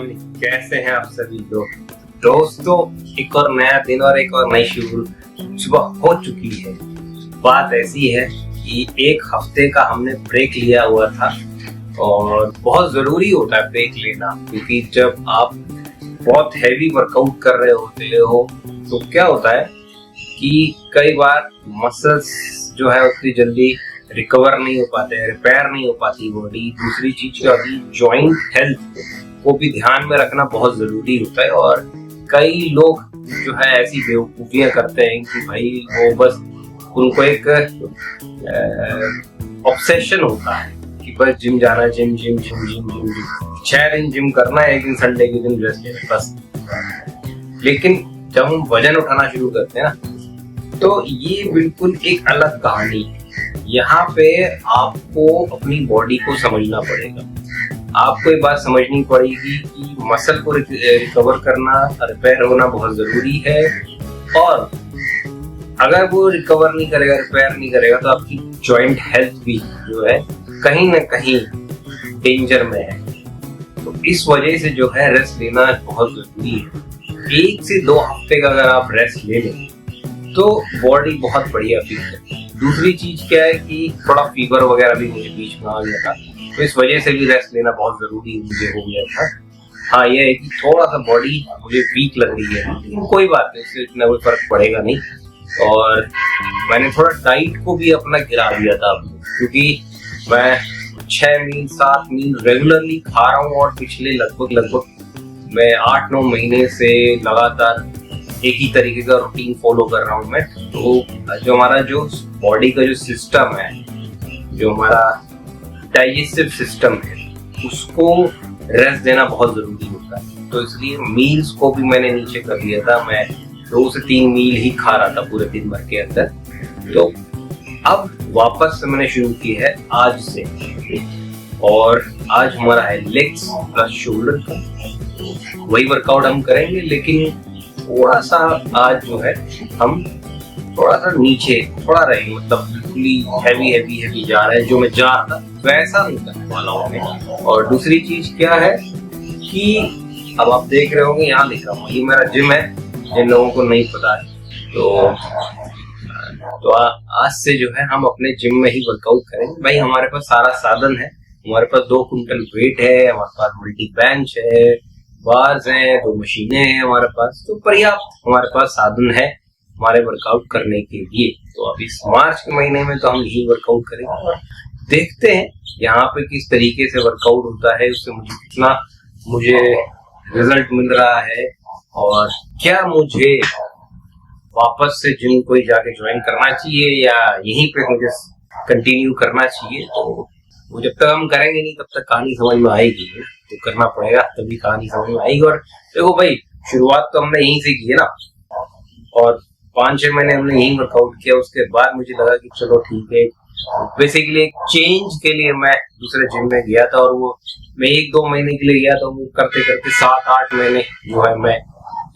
कैसे हैं आप सभी लोग। दोस्तों, एक और नया दिन और एक और नई शुरू सुबह हो चुकी है। बात ऐसी है कि एक हफ्ते का हमने ब्रेक लिया हुआ था और बहुत जरूरी होता है ब्रेक लेना, क्योंकि जब आप बहुत हैवी वर्कआउट कर रहे होते हो तो क्या होता है कि कई बार मसल्स जो है उतनी जल्दी रिकवर नहीं हो पाते हैं, रिपेयर नहीं हो पाती बॉडी। दूसरी चीज क्या होती है, जॉइंट हेल्थ को भी ध्यान में रखना बहुत जरूरी होता है। और कई लोग जो है ऐसी बेवकूफियां करते हैं कि भाई वो बस उनको एक ऑब्सेशन होता है कि बस जिम जाना है, gym gym gym gym gym gym 6 दिन जिम करना है, एक दिन संडे के दिन रेस्ट लेना बस। लेकिन जब हम वजन उठाना शुरू करते हैं ना, तो ये बिल्कुल एक अलग कहानी है। यहाँ पे आपको अपनी बॉडी को समझना पड़ेगा। आपको एक बात समझनी पड़ेगी कि मसल को रिकवर करना, रिपेयर होना बहुत जरूरी है। और अगर वो रिकवर नहीं करेगा, रिपेयर नहीं करेगा, तो आपकी जॉइंट हेल्थ भी जो है कहीं ना कहीं डेंजर में है। तो इस वजह से जो है रेस्ट लेना बहुत जरूरी है। 1 से 2 हफ्ते का अगर आप रेस्ट ले लें तो बॉडी बहुत बढ़िया फील करती है। दूसरी चीज क्या है कि थोड़ा फीवर वगैरह भी मुझे बीच में आ गया था, तो इस वजह से भी रेस्ट लेना बहुत जरूरी मुझे हो गया था। हाँ, ये है कि थोड़ा सा बॉडी मुझे वीक लग रही है, लेकिन कोई बात नहीं, इससे इतना कोई फर्क पड़ेगा नहीं। और मैंने थोड़ा डाइट को भी अपना गिरा दिया था, क्योंकि मैं 6 मील 7 मील रेगुलरली खा रहा हूँ और पिछले लगभग मैं 8-9 महीने से लगातार एक ही तरीके का रूटीन फॉलो कर रहा हूँ मैं। तो जो हमारा जो बॉडी का जो सिस्टम है, जो हमारा डाइजेस्टिव सिस्टम है, उसको रेस्ट देना बहुत जरूरी होता है। तो इसलिए मील्स को भी मैंने नीचे कर लिया था। मैं 2 से 3 मील ही खा रहा था पूरे दिन भर के अंदर। तो अब वापस से मैंने शुरू की है आज से, और आज हमारा है लेग्स प्लस शोल्डर का। वही वर्कआउट हम करेंगे, लेकिन थोड़ा सा आज जो है हम थोड़ा सा नीचे थोड़ा रहेंगे, मतलब बिल्कुल हैवी जा रहे हैं। जो मैं जा रहा था वैसा नहीं करने वाला हूँ मैं। और दूसरी चीज क्या है कि अब आप देख रहे होंगे, यहाँ लिख रहा हूँ, ये मेरा जिम है, जिन लोगों को नहीं पता है। तो आज से जो है हम अपने जिम में ही वर्कआउट करेंगे। भाई हमारे पास सारा साधन है, हमारे पास 2 कुंटल वेट है, हमारे पास मल्टी बेंच है, बार्स हैं, 2 मशीनें हैं हमारे पास। तो पर्याप्त हमारे पास साधन है हमारे वर्कआउट करने के लिए। तो अब इस मार्च के महीने में तो हम यही वर्कआउट करेंगे और देखते हैं यहाँ पे किस तरीके से वर्कआउट होता है, उससे मुझे कितना रिजल्ट मिल रहा है, और क्या मुझे वापस से जिम को जाके ज्वाइन करना चाहिए या यहीं पे मुझे कंटिन्यू करना चाहिए। तो वो जब तक हम करेंगे नहीं तब तक कहानी समझ में आएगी, तो करना पड़ेगा तभी कहानी समझ में आएगी। और देखो भाई, शुरुआत तो हमने यहीं से की है ना, और 5-6 महीने हमने यहीं वर्कआउट किया। उसके बाद मुझे लगा कि चलो ठीक है, बेसिकली एक चेंज के लिए मैं दूसरे जिम में गया था। और वो मैं 1-2 महीने के लिए गया, तो वो करते करते 7-8 महीने जो है मैं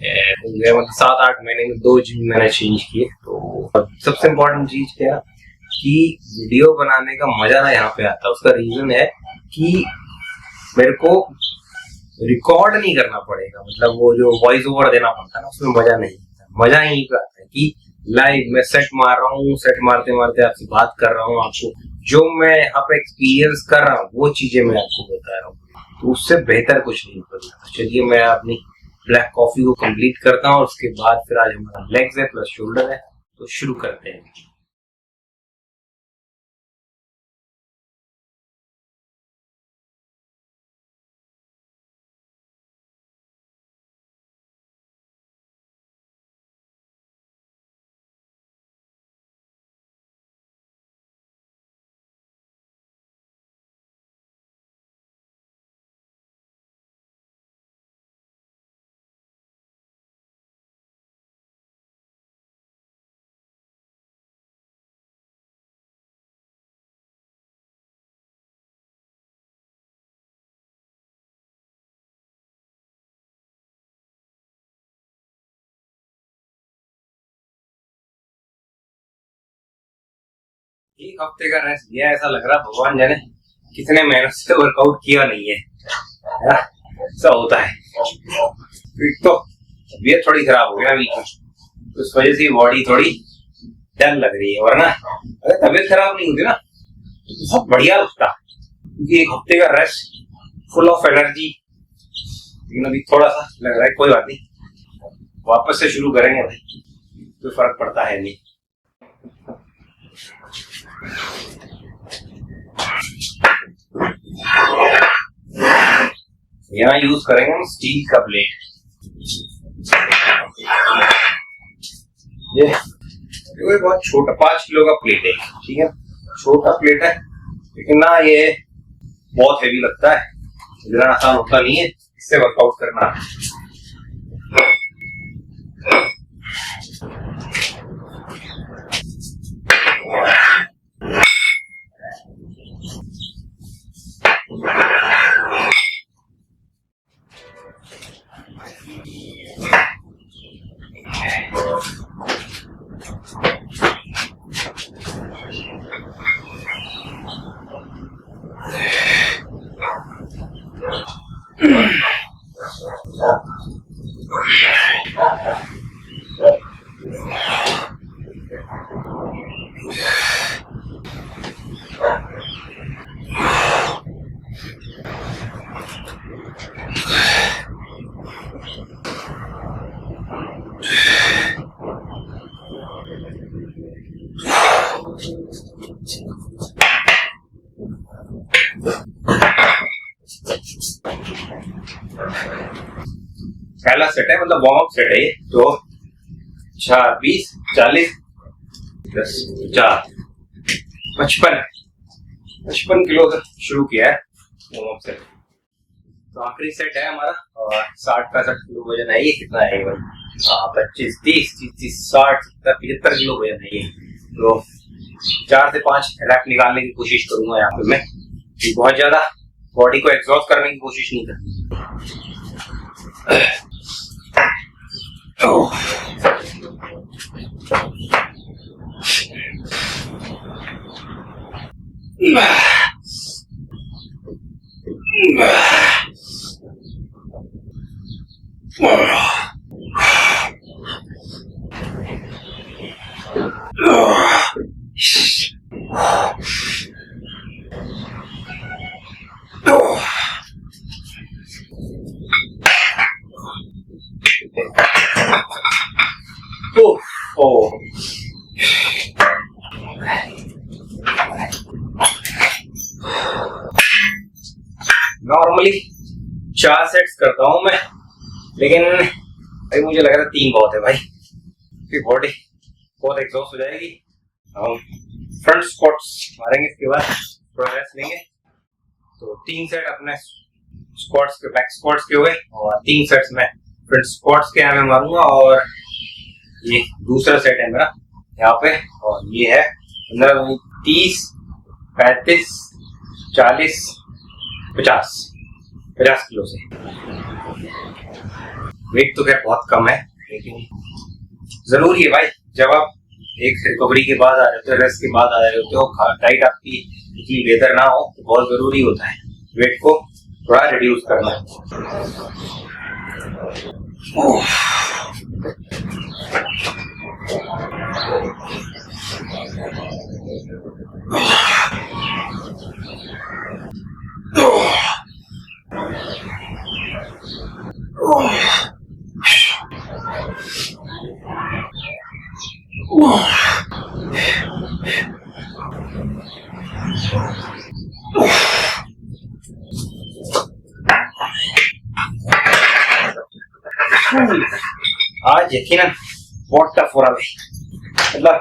7-8 महीने में 2 जिम मैंने चेंज किए। तो सबसे इम्पोर्टेंट चीज क्या कि वीडियो बनाने का मजा ना यहाँ पे आता है। उसका रीजन है कि मेरे को रिकॉर्ड नहीं करना पड़ेगा, मतलब वो जो वॉइस ओवर देना पड़ता है ना, उसमें मजा नहीं आता। मजा यहीं पे आता है कि लाइव मैं सेट मार रहा हूँ, सेट मारते मारते आपसे बात कर रहा हूँ, आपको जो मैं यहाँ पे एक्सपीरियंस कर रहा हूँ वो चीजें मैं आपको बता रहा हूँ। तो उससे बेहतर कुछ नहीं होता। तो चलिए मैं अपनी ब्लैक कॉफी को कंप्लीट करता हूँ, और उसके बाद फिर आज हमारा लेग्स है प्लस शोल्डर है, तो शुरू करते हैं। एक हफ्ते का रेस्ट लिया, ऐसा लग रहा भगवान जाने कितने मेहनत से वर्कआउट किया नहीं है। ऐसा होता है। तो तबीयत थोड़ी खराब हो गया अभी, तो इस वजह से बॉडी थोड़ी डल लग रही है, वरना अगर तबीयत खराब नहीं होती ना तो बहुत बढ़िया लगता, क्योंकि एक हफ्ते का रेस्ट, फुल ऑफ एनर्जी। लेकिन अभी थोड़ा सा लग रहा है, कोई बात नहीं, वापस से शुरू करेंगे भाई, कोई फर्क पड़ता है नहीं। यहाँ यूज करेंगे हम स्टील का प्लेट। ये बहुत छोटा 5 किलो का प्लेट है, ठीक है, छोटा प्लेट है, लेकिन ना ये बहुत हेवी लगता है, इतना आसान होता नहीं है इससे वर्कआउट करना। पहला सेट है, मतलब वार्म अप सेट है ये। तो 4 20 40 10 50 55 किलो से शुरू किया है वार्म अप सेट। तो आखिरी सेट है हमारा, और 60-65 किलो वजन है ये। कितना है ये? 25 30 30 60 70 75 किलो वजन है ये। तो 4 से 5 रैप निकालने की कोशिश करूंगा यहाँ पे मैं, बहुत ज्यादा बॉडी को एग्जॉस्ट करने की कोशिश नहीं करनी। नॉर्मली 4 सेट्स करता हूं मैं, लेकिन भाई मुझे लग रहा है 3 बहुत है भाई, फिर बॉडी बहुत एग्जॉस्ट हो जाएगी। हम फ्रंट स्क्वाट्स मारेंगे, इसके बाद थोड़ा रेस्ट लेंगे। तो 3 सेट अपने स्क्वाट्स के, बैक स्क्वाट्स के हुए, और 3 सेट्स में फ्रंट स्क्वाट्स के यहाँ मैं मारूंगा। और ये दूसरा सेट है मेरा यहाँ पे, और ये है 15 30 35 40 50 किलो से। वेट तो खैर बहुत कम है, लेकिन जरूरी है भाई, जब आप एक रिकवरी के बाद आ रहे होते हो, रेस्ट के बाद आ रहे होते हो, डाइट आपकी इतनी बेहतर ना हो, तो बहुत जरूरी होता है वेट को थोड़ा रिड्यूस करना। आज यकीनन बहुत टफ हो रहा भाई, मतलब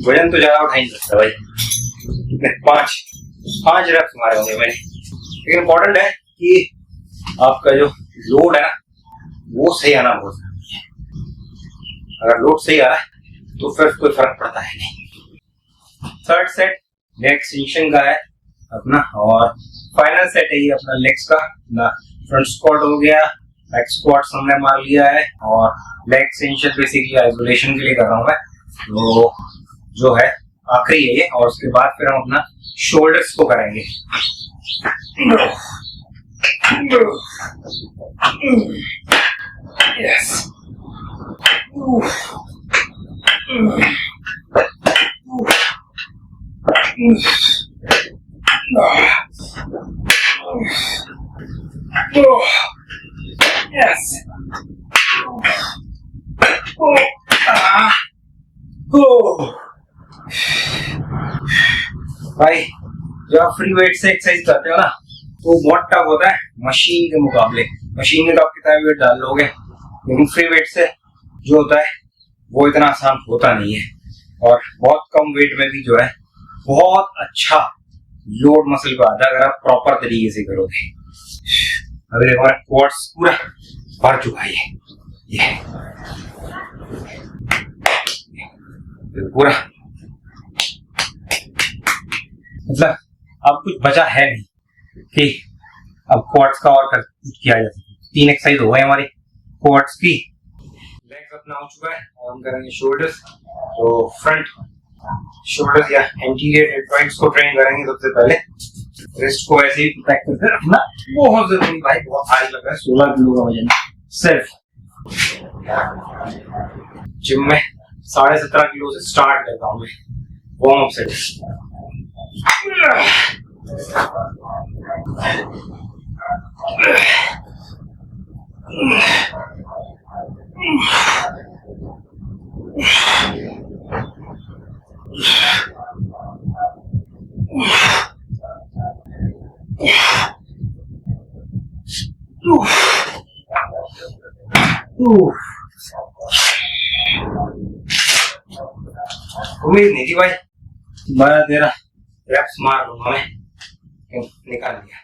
वजन तो ज्यादा उठा नहीं सकता भाई। 5 रेप्स मारे होंगे मैंने, लेकिन इम्पोर्टेंट है कि आपका जो लोड है ना वो सही आना बहुत जरूरी है। अगर लोड सही आ रहा है तो फिर कोई फर्क पड़ता है नहीं। थर्ड सेट नेक एक्सटेंशन का है अपना, और फाइनल सेट है ये अपना लेग्स का ना। फ्रंट स्क्वाट हो गया, बैक स्क्वाट हमने मार लिया है, और लेग एक्सटेंशन बेसिकली आइसोलेशन के लिए कर रहा हूँ मैं। तो जो है आखिरी है ये, और उसके बाद फिर हम अपना शोल्डर्स को करेंगे। Yes. Yes. भाई जब आप फ्री वेट से एक्सरसाइज करते हो ना तो बहुत टफ होता है मशीन के मुकाबले। मशीन में तो आप कितना वेट डाल लोगे, लेकिन फ्री वेट से जो होता है वो इतना आसान होता नहीं है, और बहुत कम वेट में भी जो है बहुत अच्छा लोड मसल पे आता है अगर आप प्रॉपर तरीके से करोगे। अभी देखो हमारा क्वाड्स पूरा भर चुका है ये पूरा, मतलब अब कुछ बचा है नहीं कि अब क्वाड्स का और कर कुछ किया जा सके। 3 एक्सरसाइज हो गए हमारी क्वाड्स की। लेग्स अपना हो चुका है और हम करेंगे शोल्डर्स। तो फ्रंट शोल्डर्स या एंटीरियर डेल्टॉइड्स को ट्रेन करेंगे सबसे पहले। रिस्ट को ऐसे ही प्रोटेक्ट करके रखना बहुत जरूरी भाई, बहुत भारी लग रहा है 16 किलो का वजन सिर्फ। जिम में 17.5 किलो से स्टार्ट करता हूँ मैं वार्म अप से। उम्मीद नहीं थी भाई 12-13 रैप्स मार लूंगा मैं, निकाल लिया।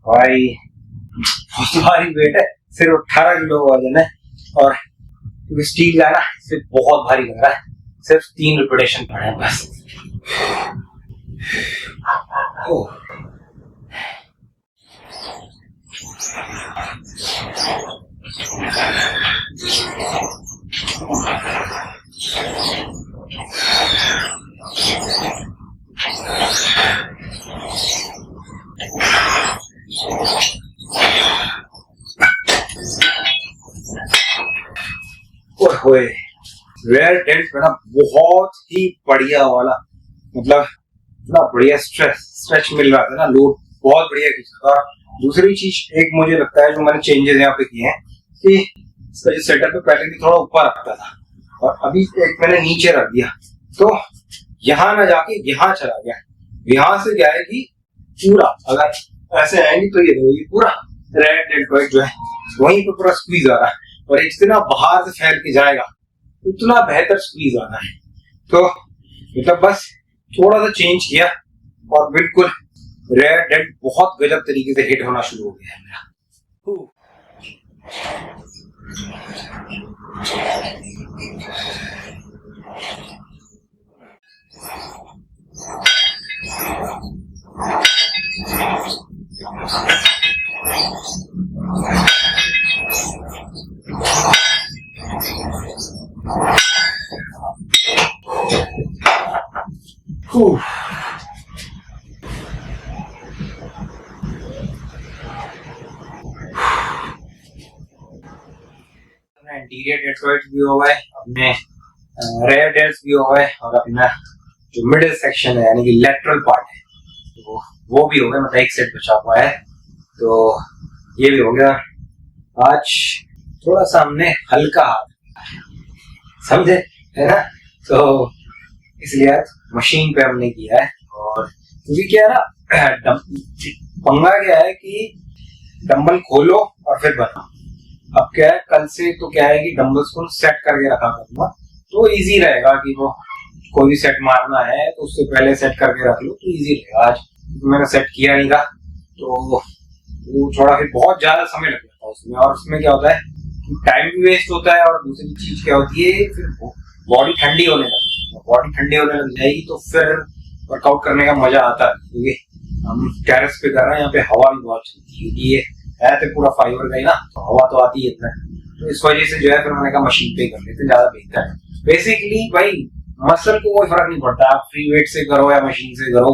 भाई बहुत भारी वेट है, सिर्फ 18 किलो वजन है, और स्टील का ना सिर्फ बहुत भारी लग रहा है। सिर्फ 3 रिपीटेशन पड़े हैं बस। रेयर डेल्ट पे ना बहुत ही बढ़िया वाला, मतलब इतना बढ़िया स्ट्रेच मिल रहा था ना, लोड बहुत बढ़िया खींचा। और दूसरी चीज एक मुझे लगता है जो मैंने चेंजेस यहाँ पे किए हैं कि इसका जो सेटअप है पहले भी थोड़ा ऊपर रखता था और अभी एक मैंने नीचे रख दिया, तो यहाँ ना जाके यहाँ चला गया। यहाँ से क्या है कि पूरा अगर ऐसे आएंगे तो ये पूरा रेयर डेल्टॉइड जो है वहीं पे पूरा स्क्वीज आ रहा है, और एक दिन बाहर से फैल के जाएगा उतना बेहतर स्क्वीज आना है। तो मतलब बस थोड़ा सा चेंज किया और बिल्कुल रेयर डेल्ट बहुत गजब तरीके से हिट होना शुरू हो गया है मेरा। एंटीरियर डेल्टॉइड भी हो गए, अपने रेयर डेल्ट्स भी हो गए, और अपना जो मिडिल सेक्शन है यानी कि लेटरल पार्ट है तो वो भी हो गया। मतलब एक सेट बचा हुआ है तो ये भी हो गया। आज थोड़ा सा हमने हल्का हाथ समझे है ना, तो इसलिए आज मशीन पे हमने किया है। और क्योंकि क्या है ना, पंगा क्या है कि डंबल खोलो और फिर बनाओ। अब क्या है, कल से तो क्या है कि डंबल्स को सेट करके रखा करूंगा तो इजी रहेगा कि वो कोई भी सेट मारना है तो उससे पहले सेट करके रख लो तो इजी रहेगा। आज मैंने सेट किया नहीं था तो वो थोड़ा फिर बहुत ज्यादा समय लग जाता है उसमें, और उसमें क्या होता है टाइम भी वेस्ट होता है, और दूसरी चीज क्या होती है फिर बॉडी ठंडी होने लग जाएगी तो फिर वर्कआउट करने का मजा आता है, क्योंकि हम टेरेस पे कर रहे हैं, यहाँ पे हवा भी बहुत चलती है, क्योंकि ये है तो पूरा फाइबर का ही ना, तो हवा तो आती है इतना, तो इस वजह से जो है फिर मैंने कहा मशीन पे कर लेते ज्यादा बेहतर है। बेसिकली भाई मसल को कोई फर्क नहीं पड़ता, आप फ्री वेट से करो या मशीन से करो,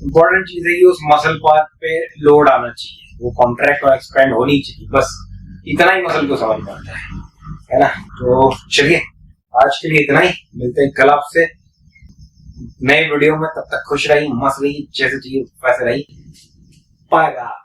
इंपॉर्टेंट चीज है कि उस मसल पार्ट पे लोड आना चाहिए, वो कॉन्ट्रैक्ट और एक्सपेंड होनी चाहिए, बस इतना ही मसल को समझ में आता है ना। तो चलिए आज के लिए इतना ही, मिलते हैं कल आपसे नए वीडियो में, तब तक खुश रही, मस्त रही, जैसे चाहिए वैसे रही, बाय बाय।